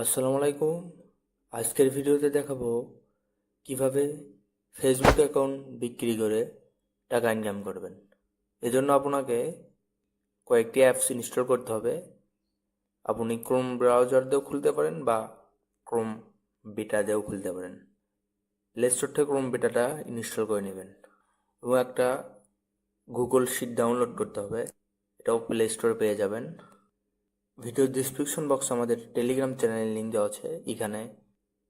আসসালামু আলাইকুম। আজকের ভিডিওতে দেখাবো কিভাবে ফেসবুক অ্যাকাউন্ট বিক্রি করে টাকা ইনকাম করবেন। এজন্য আপনাকে কয়েকটি অ্যাপস ইনস্টল করতে হবে। আপনি ক্রোম ব্রাউজার দিয়েও খুলতে পারেন বা ক্রোম বিটা দিয়েও খুলতে পারেন। প্লে স্টোর থেকে ক্রোম বিটাটা ইনস্টল করে নেবেন এবং একটা গুগল শিট ডাউনলোড করতে হবে। এটাও প্লে স্টোরে পেয়ে যাবেন। ভিডিওর ডিসক্রিপশন বক্সে আমাদের টেলিগ্রাম চ্যানেলের লিঙ্ক দেওয়া আছে। এখানে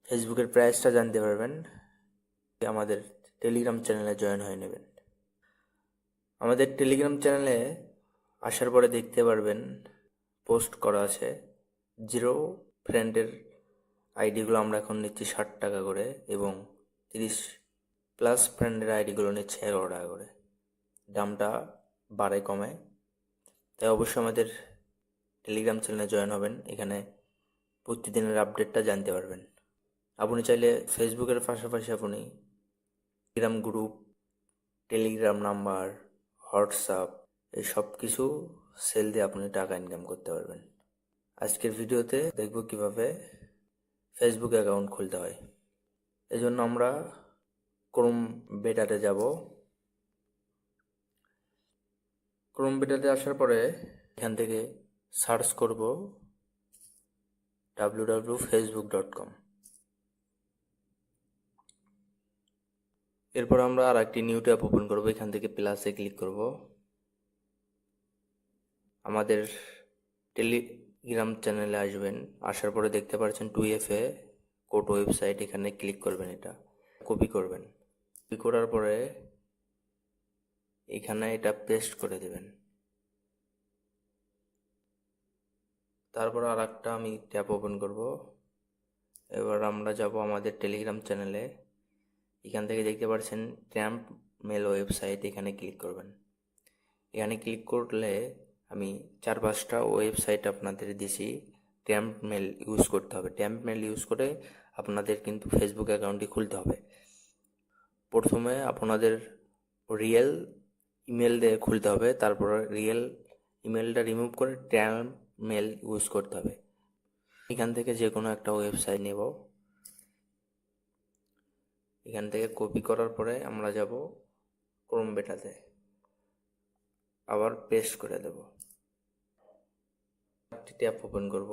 ফেসবুকের প্রাইসটা জানতে পারবেন। আমাদের টেলিগ্রাম চ্যানেলে জয়েন হয়ে নেবেন। আমাদের টেলিগ্রাম চ্যানেলে আসার পরে দেখতে পারবেন পোস্ট করা আছে। জিরো ফ্রেন্ডের আইডিগুলো আমরা এখন নিচ্ছি 60 টাকা করে এবং 30+ ফ্রেন্ডের আইডিগুলো নিচ্ছে 11 টাকা করে। দামটা বাড়ে কমে, তাই অবশ্যই আমাদের টেলিগ্রাম চ্যানেলে জয়েন হবেন। এখানে প্রতিদিনের আপডেটটা জানতে পারবেন। আপনি চাইলে ফেসবুকের পাশাপাশি আপনি Telegram group, Telegram number, WhatsApp এই সব কিছু সেল দিয়ে আপনি টাকা ইনকাম করতে পারবেন। আজকের ভিডিওতে দেখব কিভাবে ফেসবুক অ্যাকাউন্ট খুলতে হয়। এজন্য আমরা ক্রোম বেটাতে যাব। ক্রোম বেটাতে আসার পরে এখান থেকে সার্চ করব www.facebook.com। এরপর আমরা আর একটি নিউ ট্যাব ওপেন করব। এখান থেকে প্লাসে ক্লিক করব। আমাদের টেলিগ্রাম চ্যানেলে আসবেন। আসার পরে দেখতে পাচ্ছেন 2FA কোড ওয়েবসাইট, এখানে ক্লিক করবেন। এটা কপি করবেন। কপি করার পরে এখানে এটা পেস্ট করে দেবেন। তারপর আর একটা আমি ট্যাব ওপেন করব। এবার আমরা যাব আমাদের টেলিগ্রাম চ্যানেলে। এখান থেকে দেখতে পাচ্ছেন ট্যাম্প মেল ওয়েবসাইট, এখানে ক্লিক করবেন। এখানে ক্লিক করলে আমি 4-5টা ওয়েবসাইট আপনাদের দিছি। ট্যাম্প মেল ইউজ করতে হবে। ট্যাম্প মেল ইউজ করে আপনাদের কিন্তু ফেসবুক অ্যাকাউন্টটি খুলতে হবে। প্রথমে আপনাদের রিয়েল ইমেল দিয়ে খুলতে হবে, তারপর রিয়েল ইমেলটা রিমুভ করে ট্যাম্প মেল ইউজ করতে হবে। এখান থেকে যে কোনো একটা ওয়েবসাইট নেব। এখান থেকে কপি করার পরে আমরা যাব ক্রোম বেটাতে, আবার পেস্ট করে দেব। একটি ট্যাব ওপেন করব।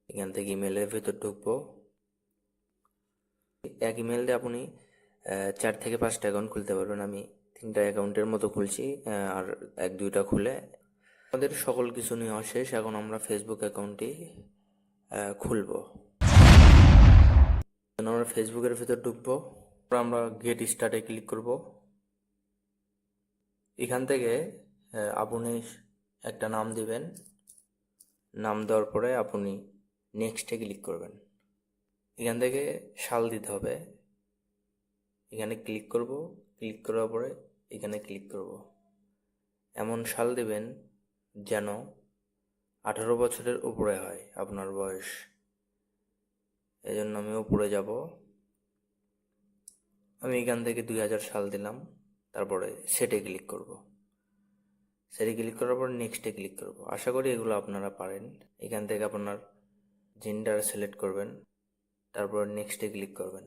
এখান থেকে ইমেলের ভিতর ঢুকবো। এক ইমেল দিয়ে আপনি 4 থেকে 5টা অ্যাকাউন্ট খুলতে পারবেন। আমি 3টা অ্যাকাউন্টের মতো খুলছি, আর 1-2টা খুলে আমাদের সকল কিছু নেওয়া শেষ। এখন আমরা ফেসবুক অ্যাকাউন্টটি খুলবো। আমরা ফেসবুকের ভিতর ঢুকবো। আমরা গেট স্টার্টে ক্লিক করব। এখান থেকে আপনি একটা নাম দিবেন। নাম দেওয়ার পরে আপনি নেক্সটে ক্লিক করবেন। এখান থেকে সাল দিতে হবে। এখানে ক্লিক করব। ক্লিক করার পরে এখানে ক্লিক করব। এমন সাল দেবেন যেন 18 বছরের উপরে হয় আপনার বয়স। এজন্য আমি উপরে যাব। আমি এখান থেকে 2000 সাল দিলাম। তারপরে সেটে ক্লিক করব। সেটে ক্লিক করার পর নেক্সটে ক্লিক করব। আশা করি এগুলো আপনারা পারেন। এখান থেকে আপনার জেন্ডার সিলেক্ট করবেন, তারপর নেক্সটে ক্লিক করবেন।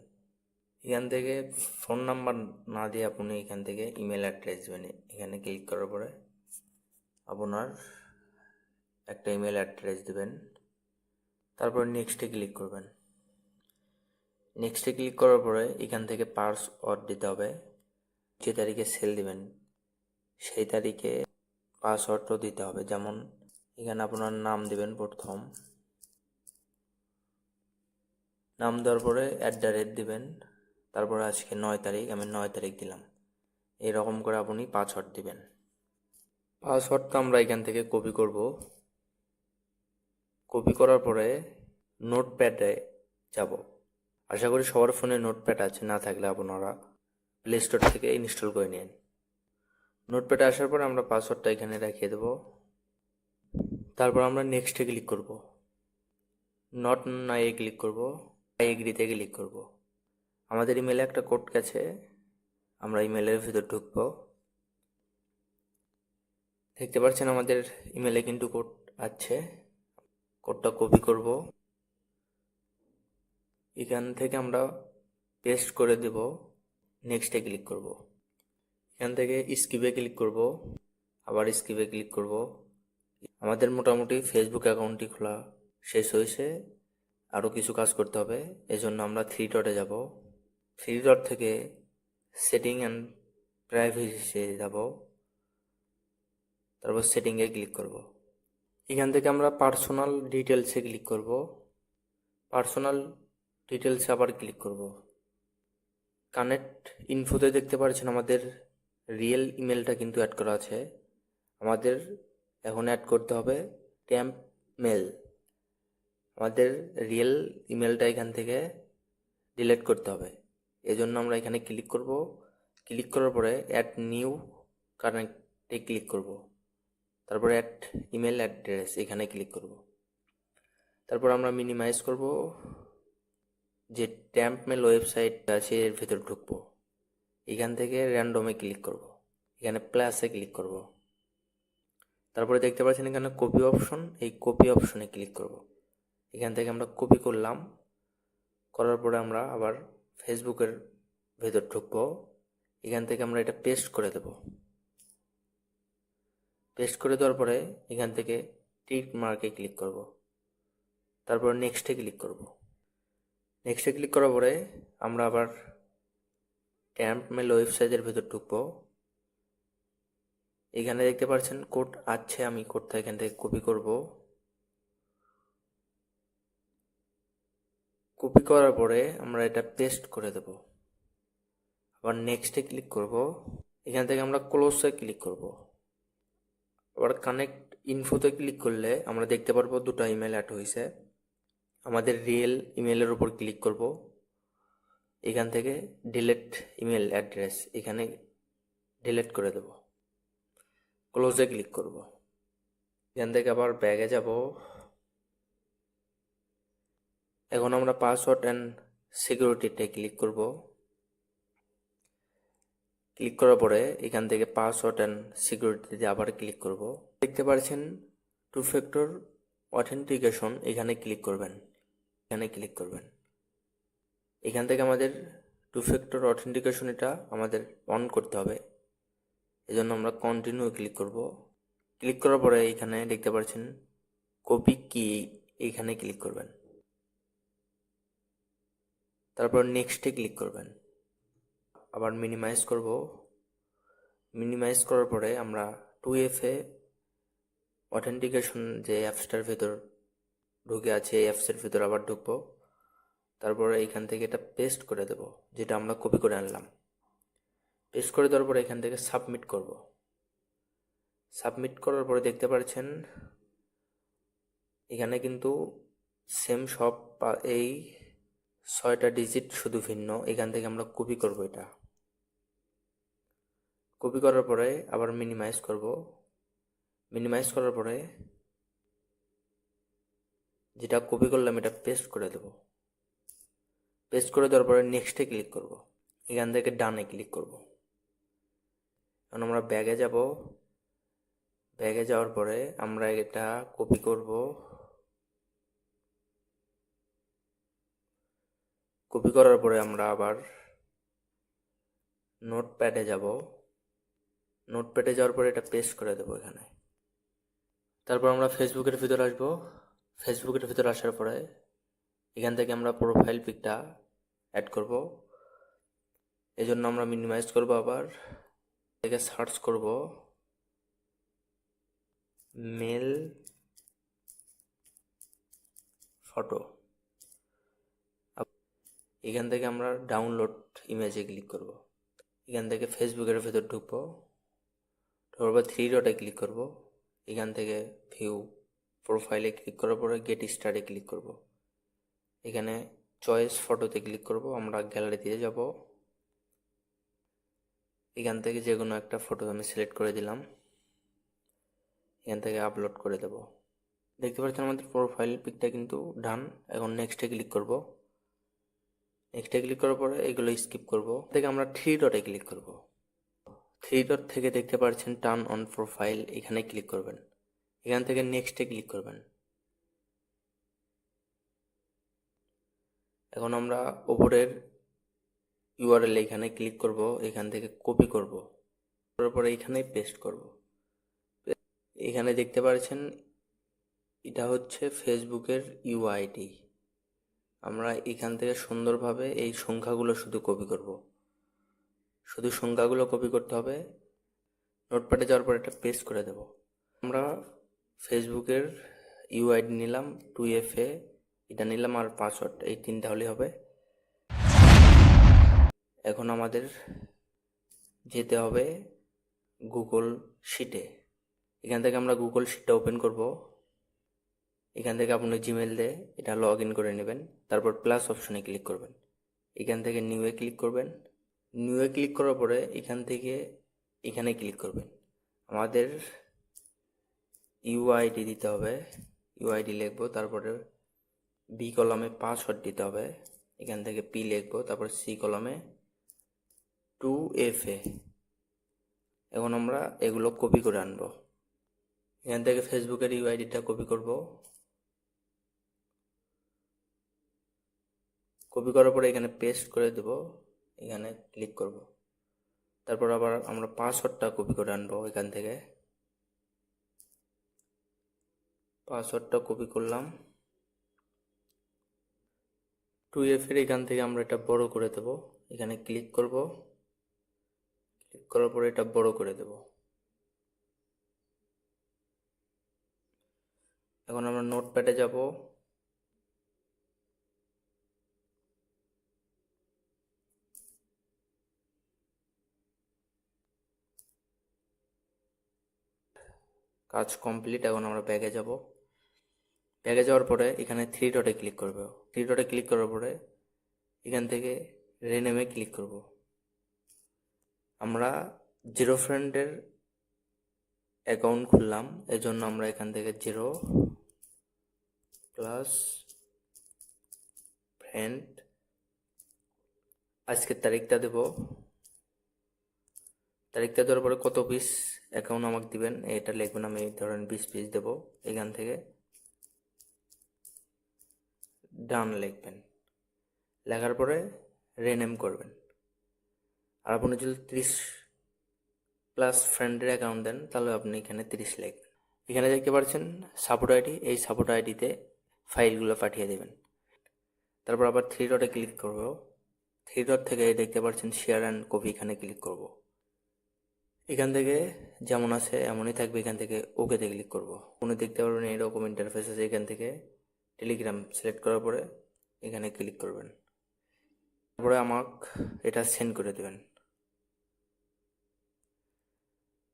এখান থেকে ফোন নাম্বার না দিয়ে আপনি এখান থেকে ইমেল অ্যাড্রেস দেবেন। এখানে ক্লিক করার পরে আপনার একটা ইমেল অ্যাড্রেস দেবেন, তারপর নেক্সটে ক্লিক করবেন। নেক্সটে ক্লিক করার পরে এখান থেকে পাসওয়ার্ড দিতে হবে। যে তারিখে সেল দিবেন সেই তারিখে পাসওয়ার্ডও দিতে হবে। যেমন এখানে আপনার নাম দিবেন প্রথম, নাম দেওয়ার পরে @ দিবেন, তারপরে আজকে 9 তারিখ, আমি 9 তারিখ দিলাম। এরকম করে আপনি পাসওয়ার্ড দিবেন। পাসওয়ার্ডটা আমরা এখান থেকে কপি করব। কপি করার পরে নোটপ্যাডে যাব। আশা করি সবার ফোনে নোটপ্যাড আছে, না থাকলে আপনারা প্লে স্টোর থেকে ইনস্টল করে নিন। নোটপ্যাডে আসার পর আমরা পাসওয়ার্ডটা এখানে রেখে দেব। তারপর আমরা নেক্সটে ক্লিক করব। নট নাই ক্লিক করব, আই এগ্রিতে ক্লিক করব। আমাদের ইমেলে একটা কোড গেছে, আমরা ইমেলের ভিতর ঢুকবো। দেখতে পাচ্ছেন আমাদের ইমেলে কিন্তু কোড আছে, কোডটা কপি করব, এখান থেকে আমরা পেস্ট করে দেব, নেক্সটে ক্লিক করব। এখান থেকে স্কিপে ক্লিক করব, আবার স্কিপে ক্লিক করব। আমাদের মোটামুটি ফেসবুক অ্যাকাউন্টটি খোলা শেষ হয়েছে, আরও কিছু কাজ করতে হবে। এজন্য আমরা থ্রি ডটে যাব, থ্রি ডট থেকে সেটিং অ্যান্ড প্রাইভেসিতে যাব, তারপর সেটিংয়ে ক্লিক করব। এখান থেকে আমরা পার্সোনাল ডিটেলসে ক্লিক করব, পার্সোনাল ডিটেলসে আবার ক্লিক করব। কানেক্ট ইনফোতে দেখতে পাচ্ছেন আমাদের রিয়েল ইমেলটা কিন্তু অ্যাড করা আছে। আমাদের এখন অ্যাড করতে হবে ট্যাম্প মেল। আমাদের রিয়েল ইমেলটা এখান থেকে ডিলিট করতে হবে। এজন্য আমরা এখানে ক্লিক করব, ক্লিক করার পরে অ্যাড নিউ কানেক্টে ক্লিক করব, তারপরে অ্যাড ইমেল অ্যাড্রেস এখানে ক্লিক করব। তারপর আমরা মিনিমাইজ করব, যে ট্যাম্প মেল ওয়েবসাইট আছে এর ভেতর ঢুকবো। এখান থেকে র্যান্ডমে ক্লিক করব, এখানে প্লাসে ক্লিক করব। তারপরে দেখতে পাচ্ছেন এখানে কপি অপশন, এই কপি অপশনে ক্লিক করব। এখান থেকে আমরা কপি করলাম, করার পরে আমরা আবার ফেসবুকের ভেতর ঢুকবো। এখান থেকে আমরা এটা পেস্ট করে দেব। পেস্ট করে দেওয়ার পরে এখান থেকে টিক মার্কে ক্লিক করব, তারপর নেক্সটে ক্লিক করব। নেক্সটে ক্লিক করার পরে আমরা আবার ট্যাম্প মেল ওয়েবসাইটের ভেতর ঢুকবো। এখানে দেখতে পাচ্ছেন কোড আছে, আমি কোডটা এখান থেকে কপি করব। কপি করার পরে আমরা এটা পেস্ট করে দেব, আবার নেক্সটে ক্লিক করব। এখান থেকে আমরা ক্লোজে ক্লিক করব, আবার কানেক্ট ইনফোতে ক্লিক করলে আমরা দেখতে পারবো দুটো ইমেল অ্যাড হয়েছে। আমাদের রিয়েল ইমেলের উপর ক্লিক করব, এখান থেকে ডিলিট ইমেল অ্যাড্রেস এখানে ডিলিট করে দেব, ক্লোজে ক্লিক করব। এখান থেকে আবার ব্যাগে যাব। এখন আমরা পাসওয়ার্ড অ্যান্ড সিকিউরিটিতে ক্লিক করব। ক্লিক করার পরে এখান থেকে পাসওয়ার্ড অ্যান্ড সিকিউরিটিতে আবার ক্লিক করব। দেখতে পাচ্ছেন টু ফ্যাক্টর অথেন্টিকেশন, এখানে ক্লিক করবেন, এখানে ক্লিক করবেন। এখান থেকে আমাদের টু ফ্যাক্টর অথেন্টিকেশন এটা আমাদের অন করতে হবে, এজন্য আমরা কন্টিনিউ ক্লিক করব। ক্লিক করার পরে এখানে দেখতে পাচ্ছেন কপি কি, এইখানে ক্লিক করবেন, তারপর নেক্সটে ক্লিক করবেন, আবার মিনিমাইজ করব। মিনিমাইজ করার পরে আমরা 2FA অথেন্টিকেশন যে অ্যাপসটার ভেতর ঢুকে আছে এই অ্যাপসের ভেতর আবার ঢুকবো। তারপরে এইখান থেকে এটা পেস্ট করে দেব, যেটা আমরা কপি করে আনলাম। পেস্ট করে দেওয়ার পরে এখান থেকে সাবমিট করব। সাবমিট করার পরে দেখতে পাচ্ছেন এখানে কিন্তু সেম সব এই 6টা ডিজিট শুধু ভিন্ন। এখান থেকে আমরা কপি করব, এটা কপি করার পরে আবার মিনিমাইজ করব। মিনিমাইজ করার পরে যেটা কপি করলাম এটা পেস্ট করে দেব। পেস্ট করে দেওয়ার পরে নেক্সটে ক্লিক করব, এখান থেকে ডানে ক্লিক করব। এখন আমরা ব্যাগে যাব। ব্যাগে যাওয়ার পরে আমরা এটা কপি করব। কপি করার পরে আমরা আবার নোটপ্যাডে যাব। নোটপ্যাডে যাওয়ার পরে এটা পেস্ট করে দেবো এখানে। তারপর আমরা ফেসবুকের ভিতর আসবো। ফেসবুকের ভিতর আসার পরে এখান থেকে আমরা প্রোফাইল পিকটা অ্যাড করব। এজন্য আমরা মিনিমাইজ করব, আবার থেকে সার্চ করব মেল ফটো। এখান থেকে আমরা ডাউনলোড ইমেজে ক্লিক করব। এখান থেকে ফেসবুকের ভেতর ঢুকবো, তারপর থ্রি ডটে ক্লিক করব। এখান থেকে ভিউ প্রোফাইলে ক্লিক করার পরে গেট স্টার্টে ক্লিক করব। এখানে চয়েস ফটোতে ক্লিক করব, আমরা গ্যালারিতে যাব। এখান থেকে যে কোনো একটা ফটো আমি সিলেক্ট করে দিলাম, এখান থেকে আপলোড করে দেব। দেখতে পাচ্ছেন আমাদের প্রোফাইল পিকটা কিন্তু ডান। এখন নেক্সটে ক্লিক করব। নেক্সটে ক্লিক করার পরে এগুলো স্কিপ করব। থেকে আমরা থ্রি ডটে ক্লিক করব। থ্রি ডট থেকে দেখতে পাচ্ছেন টার্ন অন প্রোফাইল, এখানে ক্লিক করবেন। এখান থেকে নেক্সটে ক্লিক করবেন। এখন আমরা ওপরের ইউআরএল এখানে ক্লিক করব, এখান থেকে কপি করব, করার পরে এখানে পেস্ট করব। এখানে দেখতে পাচ্ছেন এটা হচ্ছে ফেসবুকের ইউআইডি। আমরা এখান থেকে সুন্দরভাবে এই সংখ্যাগুলো শুধু কপি করব, শুধু সংখ্যাগুলো কপি করতে হবে। নোটপ্যাডে যাওয়ার পর এটা পেস্ট করে দেব। আমরা ফেসবুকের ইউআইডি নিলাম, 2FA এটা নিলাম, আর পাসওয়ার্ড, এই তিনটা হলেই হবে। এখন আমাদের যেতে হবে গুগল শিটে। এখান থেকে আমরা গুগল শিটটা ওপেন করব। এখান থেকে আপনি জিমেল দিয়ে এটা লগ ইন করে নেবেন। তারপর প্লাস অপশনে ক্লিক করবেন। এখান থেকে নিউয়ে ক্লিক করবেন। নিউয়ে ক্লিক করার পরে এখান থেকে এখানে ক্লিক করবেন। আমাদের ইউআইডি দিতে হবে, ইউআইডি লিখবো, তারপরে বি কলামে পাসওয়ার্ড দিতে হবে, এখান থেকে পি লিখবো, তারপর সি কলামে 2FA। এখন আমরা এগুলো কপি করে আনবো। এখান থেকে ফেসবুকের ইউআইডিটা কপি করব। কপি করার পরে এখানে পেস্ট করে দেব, এখানে ক্লিক করব। তারপর আবার আমরা পাসওয়ার্ডটা কপি করে আনবো। এখান থেকে পাসওয়ার্ডটা কপি করলাম। 2FA এখান থেকে আমরা এটা বড় করে দেব। এখানে ক্লিক করব, ক্লিক করার পরে এটা বড় করে দেব। এখন আমরা নোটপ্যাডে যাব। কাজ কমপ্লিট। এখন আমরা ব্যাগে যাব। ব্যাগে যাওয়ার পরে এখানে 3 ডটে ক্লিক করব। 3 ডটে ক্লিক করার পরে এখান থেকে রেনেমে ক্লিক করব। আমরা জিরো ফ্রেন্ডের অ্যাকাউন্ট খুললাম, এজন্য আমরা এখান থেকে 0 প্লাস ফ্রেন্ড, আজকের তারিখটা দেব। তারিখটা দেওয়ার পরে কত পিস অ্যাকাউন্ট আমাকে দিবেন এটা লিখবেন। আমি ধরেন 20 পিস দেব। এখান থেকে ডান লিখবেন। লেখার পরে রেনেম করবেন। আর আপনি যদি 30 প্লাস ফ্রেন্ডের অ্যাকাউন্ট দেন তাহলে আপনি এখানে 30 লিখবেন। এখানে দেখতে পাচ্ছেন সাপোর্ট আইডি, এই সাপোর্ট আইডিতে ফাইলগুলো পাঠিয়ে দেবেন। তারপর আবার 3 ডটে ক্লিক করব। 3 ডট থেকে দেখতে পাচ্ছেন শেয়ার অ্যান্ড কপি, এখানে ক্লিক করব। এখান থেকে যেমন আছে এমনই থাকবে। এখান থেকে ওকেতে ক্লিক করব। আপনি দেখতে পারবেন এরকম ইন্টারফেস আছে। এখান থেকে টেলিগ্রাম সিলেক্ট করার পরে এখানে ক্লিক করবেন। তারপরে আমাকে এটা সেন্ড করে দেবেন।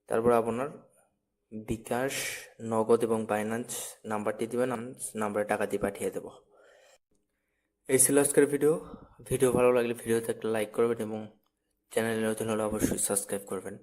তারপর আপনার বিকাশ, নগদ এবং বাইন্যান্স নাম্বারটি দিবেন, নাম্বারে টাকা দিয়ে পাঠিয়ে দেব। এই ছিল আজকের ভিডিও। ভিডিও ভালো লাগলে ভিডিওতে একটা লাইক করবেন এবং চ্যানেলে নতুন হলে অবশ্যই সাবস্ক্রাইব করবেন।